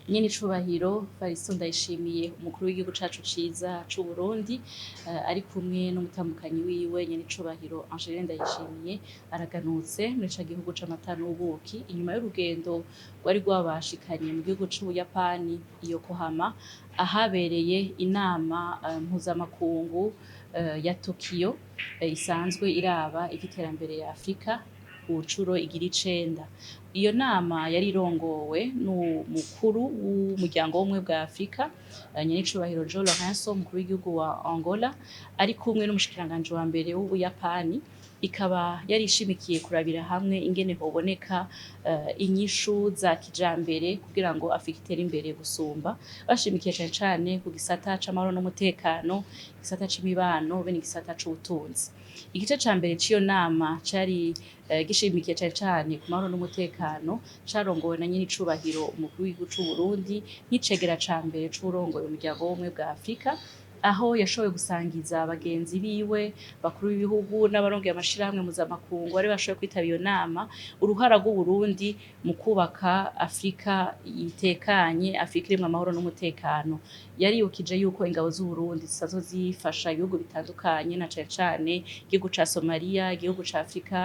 nyene icubahiro Variston Ndayishimiye umukuru w'igihugu cacu ciza c'u Burundi ari kumwe n'umutambukanyi wiwe nyene icubahiro Angeline Ndayishimiye araganutse muri ca gihugu c'amata n'ubuki inyuma y'urugendo rwari rwabashikanye mu gihugu c'Ubuyapani i Yokohama ahabereye inama mpuzamakungu ya Tokyo isanzwe iraba ivy'iterambere ya Afrika ku ncuro igira 9. Iyo nama yari irongowe n'umukuru w'umuryango w'ubumwe bwa Afrika nyene icubahiro João Lourenço umukuru w'igihugu wa Angola ari kumwe n'umushikiranganje wa mbere w'Ubuyapani ikaba yari ishimikiye kurabira hamwe ingene hoboneka inyishu za kijambere kugira ngo Afrika itere imbere gusumba bashimikiye cane cane ku gisata c'amahoro n'umutekano igisata c'imibano be n'igisata c'ubutunzi. Igice ca mbere c'iyo nama cari gishimikiye cane cane ku mahoro n'umutekano carongowe na nyene icubahiro umukuru w'igihugu c'u Burundi nk'icegera ca mbere c'urongoye umuryango w'ubumwe bwa Afrika aho yashoboye gusangiza abagenzi biwe bakuru b'ibihugu n'abarongeye amashirahamwe mpuzamakungu bari bashoboye kwitaba iyo nama uruhara rw'u Burundi mu kubaka Afrika itekanye, Afrika irimwo amahoro n'umutekano. Yaribukije yuko ingabo z'u Burundi zisanzwe zifasha ibihugu bitandukanye na cane cane igihugu ca Somalia, igihugu ca Afrika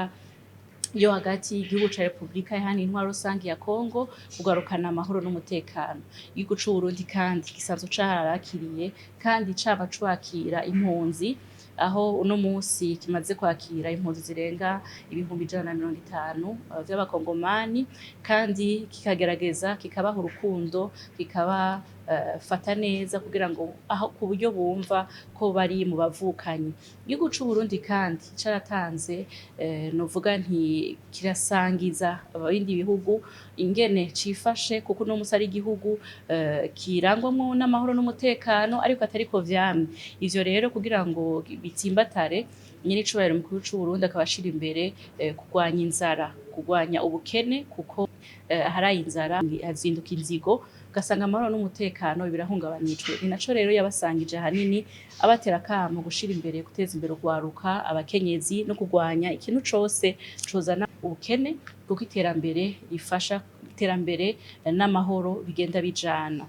yo hagati, igihugu ca Republika Iharanira Intwaro Rusangi ya Kongo kugarukana amahoro n'umutekano. Igihugu c'u Burundi kandi gisanzwe carakiriye kandi caba cwakira impunzi aho uno musi kimaze kwakira impunzi zirenga 150 vy'abakongomani kandi kikagerageza kikabaha urukundo kikaba fata neza kugira ngo aho ku buryo bumva ko bari mu bavukanyi. Igihugu c'u Burundi kandi caratanze novuga nti kirasangiza abindi bihugu ingene cifashe kuko no musi ari igihugu kirangwamwo n'amahoro n'umutekano ariko atariko vyamye. Ivyo rero kugira ngo bitsimbatare nyene icubahiro mukuru c'u Burundi akabashira imbere kurwanya inzara, kurwanya ubukene kuko haraye inzara hazinduka inzigo ugasanga amahoro n'umutekano birahungabanijwe. Ni naco rero yabasangije hanini abatera akamo gushira imbere guteza imbere urwaruka abakenyezi no kurwanya ikintu cose cozana ubukene kuko iterambere rifasha iterambere n'amahoro bigenda bijana.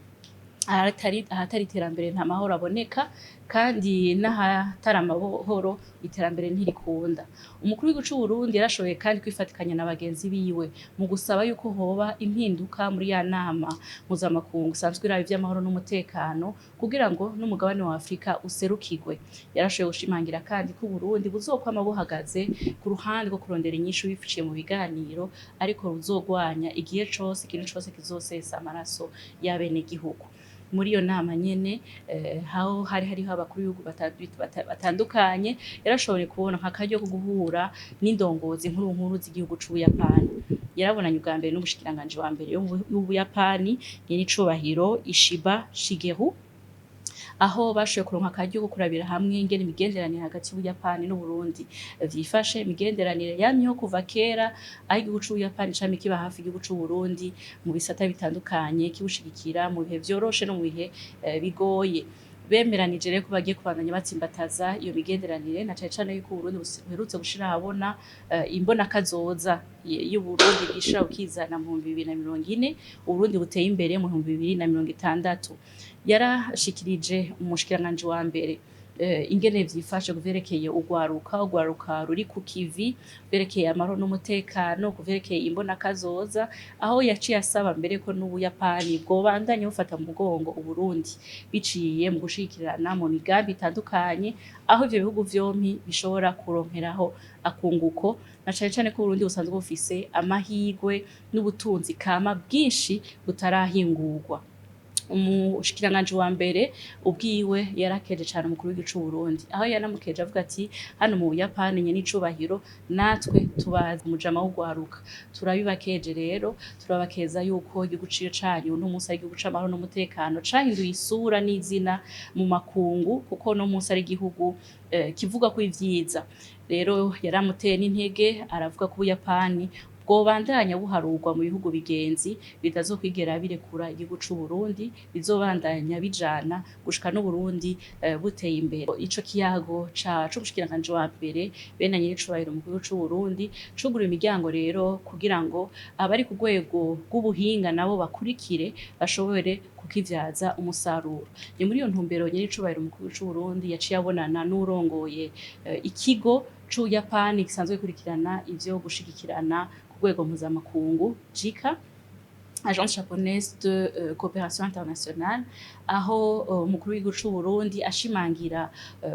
Ahatari iterambere nta mahoro aboneka kandi n'ahatari amahoro iterambere ntirikunda. Umukuru w'igihugu c'u Burundi yarashoboye kandi kwifatikanya na bagenzi biwe mu gusaba yuko hoba impinduka muri ya nama mpuzamakungu isanzwe iraba ivy'amahoro n'umutekano kugira ngo n'umugabane wa Afrika userukirwe. Yarashoboye gushimangira kandi ko Burundi buzokwama buhagaze ku ruhande rwo kurondera inyishu bificiye mu biganiro ariko ruzogwanya igihe cose ikintu cose kizosesa amaraso y'abenegihugu. Muri iyo nama nyene aho hariho abakuru b'ibihugu batandukanye yarashoboye kubona nk'akaryo ko guhura n'indongozi nkuru z'igihugu c'Ubuyapani. Yarabonanye ubwa mbere n'umushikiranganje wa mbere w'Ubuyapani nyene icubahiro Ishiba Shigeru aho bashoboye kuronka akaryo ko kurabira hamwe ingene imigenderanire hagati y'Ubuyapani n'Uburundi vyifashe. Imigenderanire yamyeho kuva kera aho igihugu c'Ubuyapani camye kiba hafi igihugu c'u Burundi mu bisata bitandukanye kibushigikira mu bihe vyoroshe no mu bihe bigoye. Bemeranije rero ko bagiye kubandanya batsimbataza iyo migenderanire na cane cane yuko Uburundi buherutse gushira ahabona imbona kazoza y'Uburundi gishira ukizana mu 2040 Uburundi buteye imbere mu 2060. Yarashikirije umushikiranganje wa mbere ingene vyifashe kuvyerekeye urwaruka ruri ku kivi kuvyerekeye amahoro n'umutekano kuvyerekeye imbona kazoza aho yaciye asaba mbere ko n'Ubuyapani bwobandanya bufata mu mugongo Uburundi biciye mu gushikirana mu migambi itandukanye aho ivyo bihugu vyompi bishobora kuronkeraho akunguko na cane cane ko Uburundi busanzwe bufise amahigwe n'ubutunzi kama bwinshi butarahingurwa. Umushikiranganje wa mbere ubwiwe yarakeje cane umukuru w'igihugu c'u Burundi aho yanamukeje avuga ati hano mu Buyapani nyene icubahiro natwe tubazi umujama w'ugwaruka turabibakeje rero turabakeza yuko igihugu ciyo canyu no musi ari igihugu c'amahoro n'umutekano cahinduye isura n'izina mu makungu kuko no musi ari igihugu kivuga ko ivyiza. Rero yaramuteye n'intege aravuga ko Ubuyapani bwobandanya buharurwa mu bihugu bigenzi bitazokwigera birekura igihugu c'u Burundi, bizobandanya bijana gushika n'Uburundi buteye imbere. Ico kiyago c'umushikiranganji wa mbere bene nyir'icubahiro umukuru w'igihugu c'u Burundi cugurura imiryango rero kugira ngo abari ku rwego rw'ubuhinga nabo bakurikire bashobore kukivyaza umusaruro. Ni muri iyo ntumbero nyir'icubahiro umukuru w'igihugu c'u Burundi yaciye abonana n'urongoye ikigo c'Ubuyapani gisanzwe gikurikirana ivyo gushigikirana ku rwego mpuzamakungu JICA, Agence Japonaise de Coopération Internationale, aho umukuru w'igihugu c'u Burundi ashimangira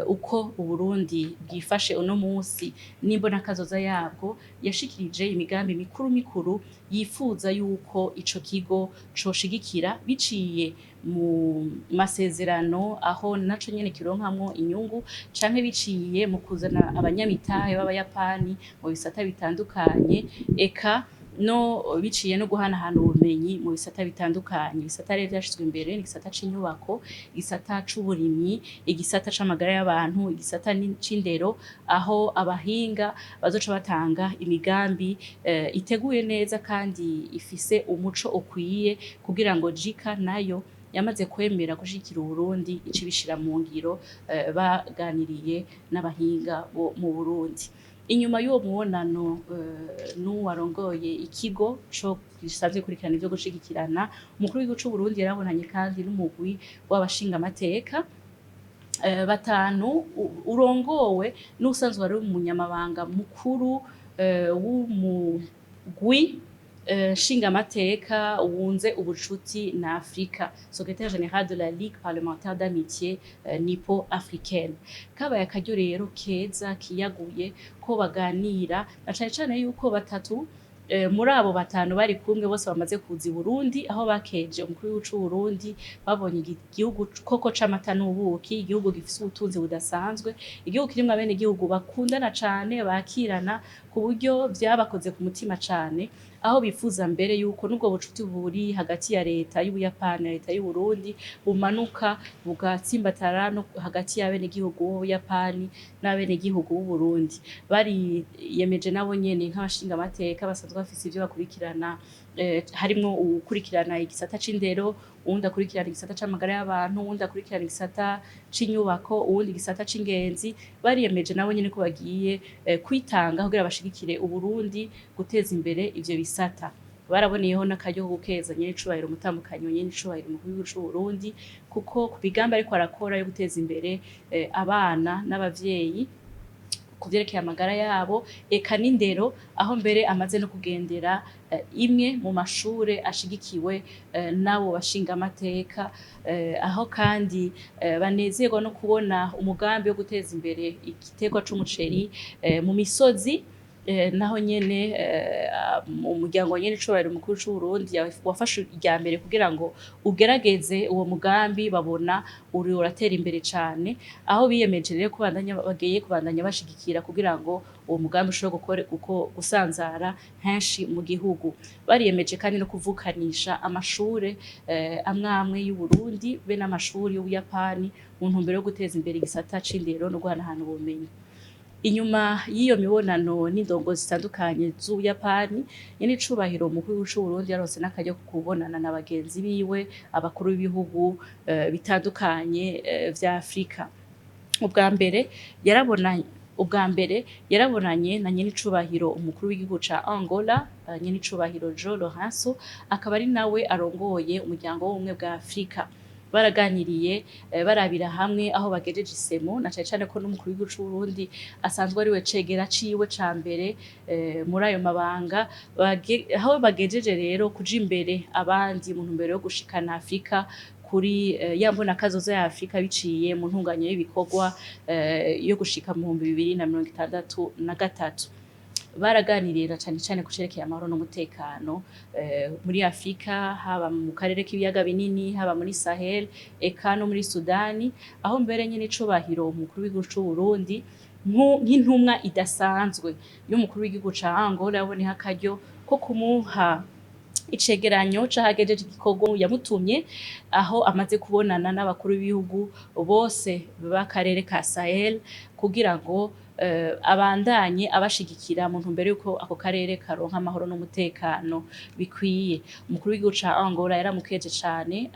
uko Uburundi bwifashe uno munsi n'imbonakazoza yabwo, yashikirije imigambi mikuru yifuza yuko ico kigo coshigikira biciye mu masezerano aho naco nyene kironkamwo inyungu canke biciye mu kuzana abanyamitahe b'Abayapani mu bisata bitandukanye, eka no biciye no guhanahana ubumenyi mu bisata bitandukanye. Ibisata rero vyashizwe imbere ni igisata c'inyubako, igisata c'uburimyi, igisata c'amagara y'abantu, igisata c'indero, aho abahinga bazoca batanga imigambi iteguye neza kandi ifise umuco ukwiye kugira ngo JICA nayo yamaze kwemera gushigikira Uburundi ico ibishira mu ngiro baganiriye n'abahinga bo mu Burundi. Inyuma y'uwo mubonano n'uwarongoye ikigo co gisanzwe gikurikirana ivyo gushigikirana, umukuru w'igihugu c'u Burundi yarabonanye kandi n'umugwi w'abashingamateka batanu urongowe n'usanzwe ari umunyamabanga mukuru w'umugwi nshingamateka wunze ubucuti na Afrika, secrétaire général de la Ligue parlementaire d'amitié nipo-africaine. Kabaye akaryo rero keza kiyaguye ko baganira na cane cane yuko batatu muri abo batanu bari kumwe bose bamaze kuza i Burundi, aho bakeje umukuru w'igihugu c'u Burundi babonye igihugu koko c'amata n'ubuki, igihugu gifise ubutunzi budasanzwe, igihugu kirimwo abenegihugu bakundana cane bakirana ku buryo vyabakoze ku mutima cane, aho bifuza mbere yuko n'ubwo bucuti buri hagati ya leta y'Ubuyapani na leta y'u Burundi bumanuka bugatsimbatara no hagati y'abenegihugu b'Ubuyapani n'abenegihugu b'u Burundi. Bariyemeje nabo nyene nk'abashingamateka basanzwe bafise ivyo bakurikirana, harimwo uwukurikirana igisata c'indero, uwundi akurikirana igisata c'amagara y'abantu, uwundi akurikirana igisata c'inyubako, uwundi igisata c'ingenzi. Bariyemeje nabo nyene ko bagiye kwitanga kugira bashigikire Uburundi guteza imbere ivyo bisata. Baraboneyeho n'akaryo ko gukeza nyir'icubahiro umutambukanyi wa nyir'icubahiro umukuru w'igihugu c'u Burundi kuko ku migambi ariko arakora yo guteza imbere abana n'abavyeyi ku vyerekeye amagara yabo, eka n'indero, aho mbere amaze no kugendera imwe mu mashure ashigikiwe n'abo bashingamateka, aho kandi banezerwa no kubona umugambi wo guteza imbere igiterwa c'umuceri mu misozi, naho nyene umuryango wa nyir'icubahiro umukuru c'u Burundi wafashe irya mbere kugira ngo ugerageze uwo mugambi, babona uri uratera imbere cane, aho biyemeje rero bagiye kubandanya bashigikira kugira ngo uwo mugambi ushobore gusanzara henshi mu gihugu. Bariyemeje kandi no kuvukanisha amashure amwe y'u Burundi be n'amashuri y'Ubuyapani mu ntumbero yo guteza imbere igisata c'indero no guhanahana ubumenyi. Inyuma y'iyo mibonano n'indongozi zitandukanye z'Ubuyapani, nyir'icubahiro umukuru w'igihugu c'u Burundi yaronse n'akaryo ko kubonana na bagenzi biwe, abakuru b'ibihugu bitandukanye vya Afrika. Ubwa mbere yarabonanye na nyir'icubahiro umukuru w'igihugu ca Angola, nyir'icubahiro João Lourenço, akaba ari nawe arongoye umuryango w'ubumwe bwa Afrika. Baraganiriye barabira hamwe aho bagejeje isemo, na cane cane ko n'umukuru w'igihugu c'u Burundi asanzwe ari we cegera ciwe ca mbere muri ayo mabanga, aho bagejeje rero kuja imbere abandi mu ntumbero yo gushikana Afrika kuri ya mbonakazoza ya Afrika biciye mu ntunganyo y'ibikorwa yo gushika mu 2063. Baraganirira cane cane kucerekeye amahoro n'umutekano muri Afrika, haba mu karere k'ibiyaga binini, haba muri Sahel, eka no muri Sudani, aho mbere nyene icubahiro umukuru w'igihugu c'u Burundi nk'intumwa idasanzwe y'umukuru w'igihugu ca Angola yaboneho akaryo ko kumuha icegeranyo c'ahagejeje igikorwa yamutumye aho amaze kubonana n'abakuru b'ibihugu bose b'akarere ka Sahel kugira ngo abandanye abashigikira mu ntumbero yuko ako karere karonka amahoro n'umutekano bikwiye. Umukuru w'igihugu ca Angola yaramukeje cane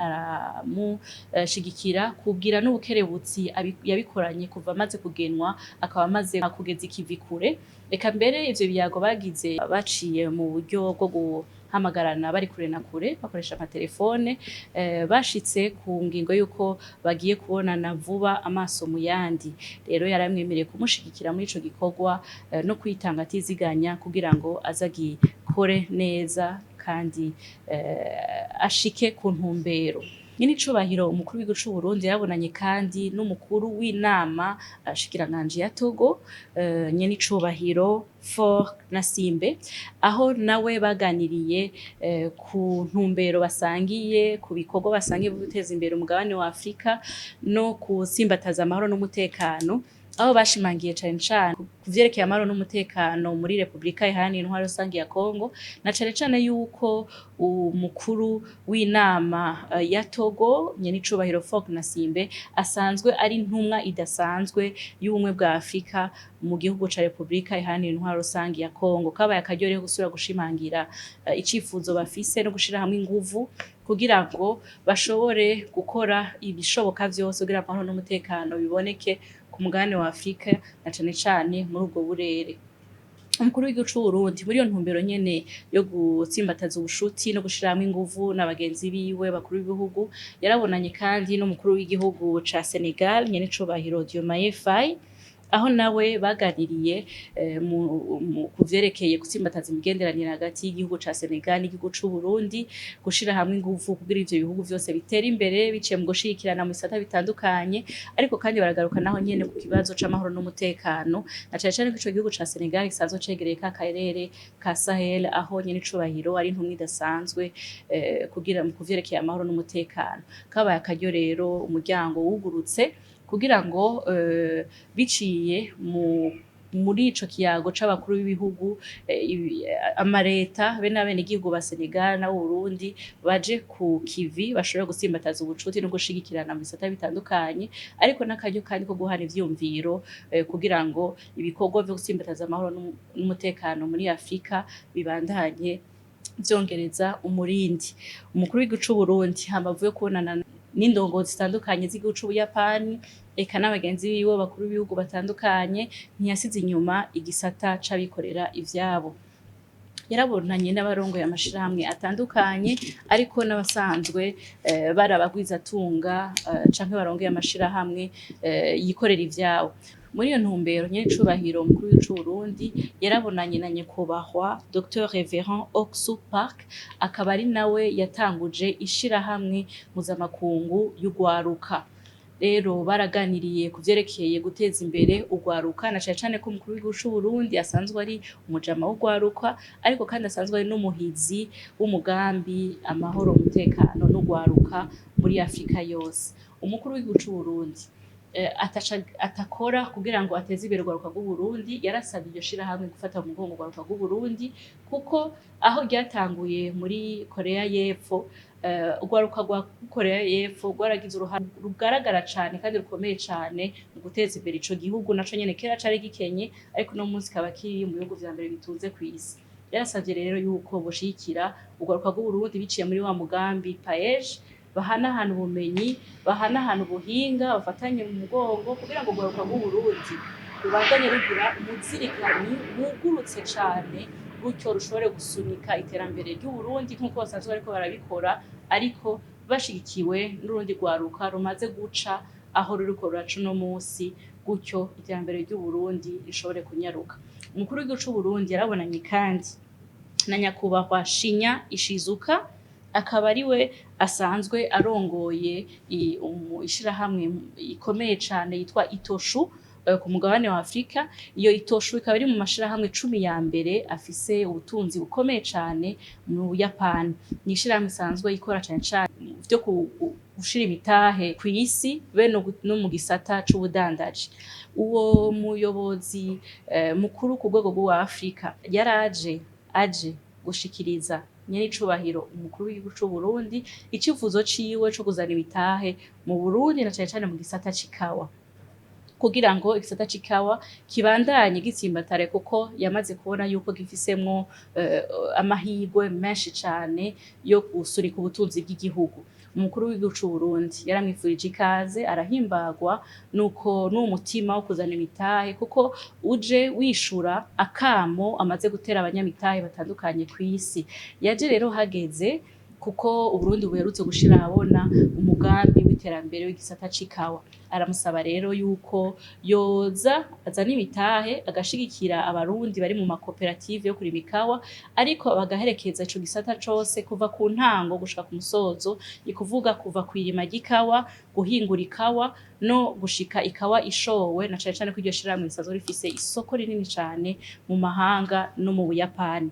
aramushigikira kugira n'ubukerebutsi yabikoranye kuva amaze kugenwa akaba amaze kugeza ikivi kure. Eka mbere ivyo biyago bagize baciye mu buryo bwo guhamagarana bari kure na kure bakoresha amatelefone, bashitse ku ngingo yuko bagiye kubonana vuba amaso mu yandi. Rero yaramwemereye kumushigikira muri ico gikorwa no kwitanga atiziganya kugira ngo azagikore neza kandi ashike ku ntumbero. Nyenicubahiro umukuru w'igihugu c'u Burundi yarabonanye kandi n'umukuru w'inama shikiranganji ya Togo, nyenicubahiro Faure Gnassingbe, aho nawe baganiriye ku ntumbero basangiye, ku bikorwa basangiye byo guteza imbere umugabane wa Afrika no kutsimbataza amahoro n'umutekano, aho bashimangiye cane cane kuvyerekeye amahoro n'umutekano muri Republika Iharanira Intwaro Rusangi ya Kongo, na cane cane yuko umukuru w'inama ya Togo nyenicubahiro Faure Gnassingbe asanzwe ari intumwa idasanzwe y'ubumwe bwa Afrika mu gihugu ca Republika Iharanira Intwaro Rusangi ya Kongo. Kabaye akaryo rero gusubira gushimangira icifuzo bafise no gushira hamwe inguvu kugira ngo bashobore gukora ibishoboka vyose kugira amahoro n'umutekano biboneke ku mugabane wa Afrika na cane cane muri ubwo burere. Umukuru w'igihugu c'u Burundi muri iyo ntumbero nyene yo gutsimbataza ubushuti no gushira hamwe inguvu n'abagenzi biwe bakuru b'ibihugu, yarabonanye kandi n'umukuru w'igihugu ca Senegal nyenicubahiro Diomaye Faye, aho nawe baganiriye ku vyerekeye gutsimbataza imigenderanire hagati y'igihugu ca Senegal n'igihugu c'u Burundi, gushira hamwe inguvu kugira ivyo bihugu vyose bitera imbere biciye mu gushigikirana mu bisata bitandukanye, ariko kandi baragaruka naho nyene ku kibazo c'amahoro n'umutekano, na cane cane ko ico gihugu ca Senegal gisanzwe cegereye ka karere ka Sahel, aho nyenicubahiro ari intumwa idasanzwe kugira mu kuvyerekeye amahoro n'umutekano. Kabaye akaryo rero umuryango wugurutse kugira ngo biciye muri ico kiyago c'abakuru b'ibihugu amareta be n'abenegihugu ba Senegal na Burundi baje ku kivi bashobora gutsimbataza ubucuti no gushigikirana mu bisata bitandukanye, ariko n'akaryo kandi ko guhana ivyumviro kugira ngo ibikorwa vyo gutsimbataza amahoro n'umutekano muri Afrika bibandanye vyongereza umurindi. Umukuru w'igihugu c'u Burundi hambavu yo kubonana n'indongozi zitandukanye z'igihugu c'Ubuyapani eka n'abagenzi biwe bakuru b'ibihugu batandukanye, ntiyasize inyuma igisata c'abikorera ivyabo. Yarabonanye n'abarongoye amashirahamwe atandukanye ariko n'abasanzwe bari abagwizatunga canke barongoye amashirahamwe yikorera ivyabo. Muri iyo ntumbero nyenicubahiro umukuru w'igihugu c'u Burundi yarabonanye na nyakubahwa Dr Reverend Oxu Park, akaba ari nawe yatanguje ishirahamwe mpuzamakungu y'ugwaruka. Rero baraganiriye ku vyerekeye guteza imbere ugwaruka, na cane cane ko umukuru w'igihugu c'u Burundi asanzwe ari umujama w'ugwaruka, ariko kandi asanzwe ari n'umuhizi w'umugambi amahoro umutekano n'ugwaruka muri Afrika yose. Umukuru w'igihugu c'u Burundi atakora kugira ngo ateze imbere urwaruka rw'u Burundi, yarasabye iryo shirahamwe gufata mu mugongo urwaruka rw'u Burundi, kuko aho ryatanguye muri Korea y'Epfo, urwaruka rwa Korea y'Epfo rwaragize uruhare rugaragara cane kandi rukomeye cane mu guteza imbere ico gihugu naco nyene kera cari gikenye, ariko no munsi kaba kiri mu bihugu vya mbere bitunze kw'isi. Yarasavye rero yuko boshigikira urwaruka rw'u Burundi biciye muri wa mugambi PAEJ, bahanahana ubumenyi, bahanahana ubuhinga, bafatanye mu mugongo kugira ngo urwaruka rw'u Burundi rubandanye rugira umuzirikanyi wugurutse cane, gutyo rushobore gusunika iterambere ry'u Burundi nk'uko basanzwe bariko barabikora, ariko bashigikiwe n'urundi rwaruka rumaze guca aho ruriko ruraca uno musi, gutyo iterambere ry'u Burundi rishobore kunyaruka. Umukuru w'igihugu c'u Burundi yarabonanye kandi na nyakubahwa Shinya Ishizuka, akaba ari we asanzwe arongoye ishirahamwe ikomeye cane yitwa Itoshu ku mugabane wa Afrika. Iyo Itoshu ikaba iri mu mashirahamwe 10 ya mbere afise ubutunzi bukomeye cane mu Buyapani. Ni ishirahamwe isanzwe ikora cane cane vyo gushira imitahe kw'isi be no mu gisata c'ubudandaji. Uwo muyobozi mukuru ku rwego rwa Afrika yaraje gushikiriza nyenicubahiro umukuru w'igihugu c'u Burundi icifuzo ciwe co kuzana imitahe mu Burundi na cane cane mu gisata c'ikawa, kugira ngo igisata c'ikawa kibandanye gitsimbatare kuko yamaze kubona yuko gifisemwo amahirwe menshi cane yo gusunika ubutunzi bw'igihugu. Umukuru w'igihugu c'u Burundi yaramwifurije ikaze, arahimbagwa nuko n'uwo mutima wo kuzana imitahe kuko uje wishura akamo amaze gutera abanyamitahe batandukanye kw'isi. Yaje rero hageze kuko Uburundi buherutse gushira ahabona umugambi w'iterambere w'igisata c'ikawa. Aramusaba rero yuko yoza azana imitahe agashigikira abarundi bari mu makoperative yo kurima ikawa, ariko bagaherekeza ico gisata cose kuva ku ntango gushika ku musozo, ni kuvuga kuva kw'irima ry'ikawa, guhingura ikawa no gushika ikawa ishowe, na cane cane ko iryo shirahamwe risanzwe rifise isoko rinini cane mu mahanga no mu Buyapani.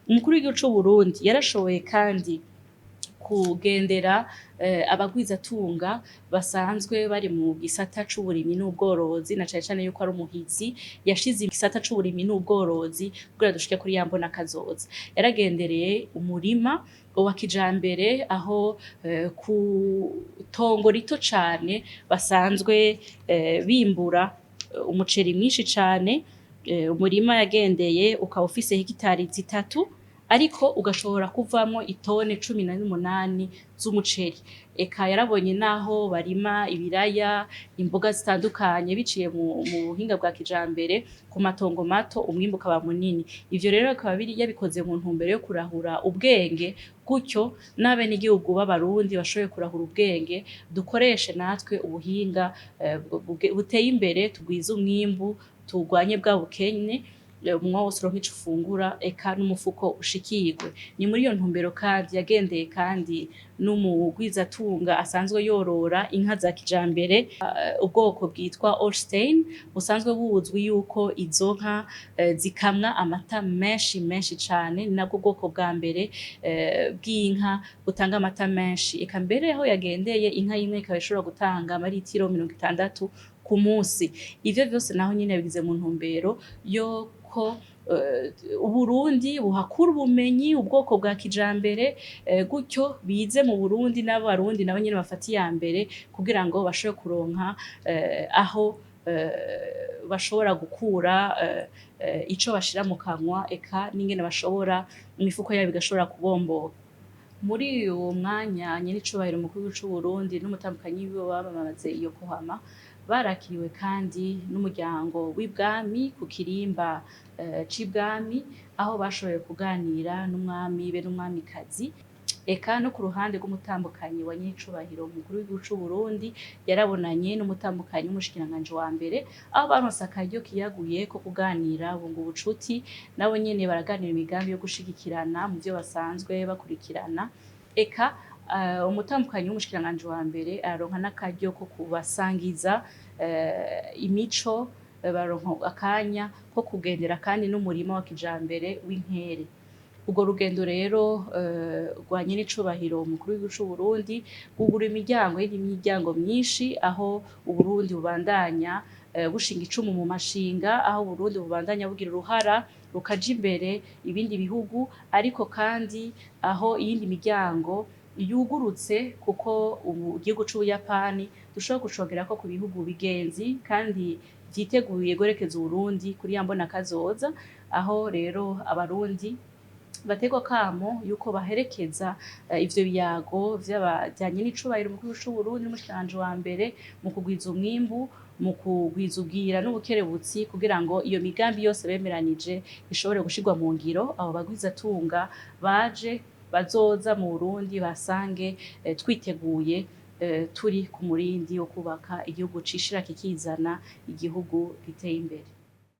Umukuru w'igihugu c'u Burundi yarashoboye kandi kugendera abagwizatunga basanzwe bari mu gisata c'uburimyi n'ubworozi, na cane cane yuko ari umuhizi yashize igisata c'uburimyi n'ubworozi kugira dushike kuri ya mbona kazoza. Yaragendereye umurima wa kijambere aho ku tongo rito cane basanzwe bimbura umuceri mwinshi cane. Umurima yagendeye ukaba ufise hegitari zitatu, ariko ugashobora kuvamwo itone 18 z'umuceri. Eka yarabonye naho barima ibiraya, imboga zitandukanye biciye mu buhinga bwa kijambere ku matongo mato, umwimbu ukaba munini. Ivyo rero akaba yabikoze mu ntumbero yo kurahura ubwenge, gutyo n'abenegihugu b'abarundi bashoboye kurahura ubwenge, dukoreshe natwe ubuhinga buteye imbere, tugwize umwimbu, turwanye bwa bukene, umwe wose uronke ico ufungura, eka n'umufuko ushikirwe. Ni muri iyo ntumbero kandi yagendeye kandi n'umugwizatunga asanzwe yorora inka za kijambere, ubwoko bwitwa Holstein, busanzwe buzwi yuko izo nka zikamwa amata menshi cane, ni nabwo bwoko bwa mbere bw'inka butanga amata menshi. Eka mbere aho yagendeye inka imwe ikaba ishobora gutanga amaritiro 60 ku musi. Ivyo vyose naho nyene yabigize mu ntumbero ko Uburundi buhakura ubumenyi, ubwoko bwa kijambere, gutyo bize mu Burundi n'abarundi nabo nyene bafata iya mbere kugira ngo bashobore kuronka aho bashobora gukura ico bashira mu kanwa, eka n'ingene bashobora imifuko yabo igashobora kubomboka. Muri uwo mwanya nyenicubahiro umukuru w'igihugu c'u Burundi n'umutambukanyi wiwe bamaze iyo kuhama, barakiriwe kandi n'umuryango w'ibwami ku kirimba c'ibwami, aho bashoboye kuganira n'umwami be n'umwamikazi. Eka no ku ruhande rw'umutambukanyi wa nyenicubahiro umukuru w'igihugu c'u Burundi yarabonanye n'umutambukanyi w'umushikiranganji wa mbere, aho baronse akaryo kiyaguye ko kuganira bunga ubucuti, nabo nyene baraganira imigambi yo gushigikirana mu vyo basanzwe bakurikirana. Eka umutambukanyi w'umushikiranganji wa mbere araronka n'akaryo ko kubasangiza imico, baronka akanya ko kugendera kandi n'umurima wa kijambere w'inkere. Urwo rugendo rero rwa nyenicubahiro umukuru w'igihugu c'u Burundi rwugurura imiryango myinshi, aho Uburundi bubandanya bushinga icumu mu mashinga, aho Uburundi bubandanya bugira uruhara rukaja imbere ibindi bihugu, ariko kandi aho iyindi miryango yugurutse kuko igihugu c'Ubuyapani dushobora gucongerako ku bihugu bigenzi kandi vyiteguye guherekeza Uburundi kuri ya mbona kazoza, aho rero abarundi bategwa kamo yuko baherekeza ivyo biyago vy'abajanye n'icubahiro umukuru w'igihugu c'u Burundi n'umushikiranganji wa mbere mu kugwiza umwimbu, mu kugwiza ubwira n'ubukerebutsi, kugira ngo iyo migambi yose bemeranije ishobore gushirwa mu ngiro. Abo bagwizatunga bazoza mu Burundi basange twiteguye, turi ku murindi wo kubaka igihugu cishira kikizana, igihugu giteye imbere.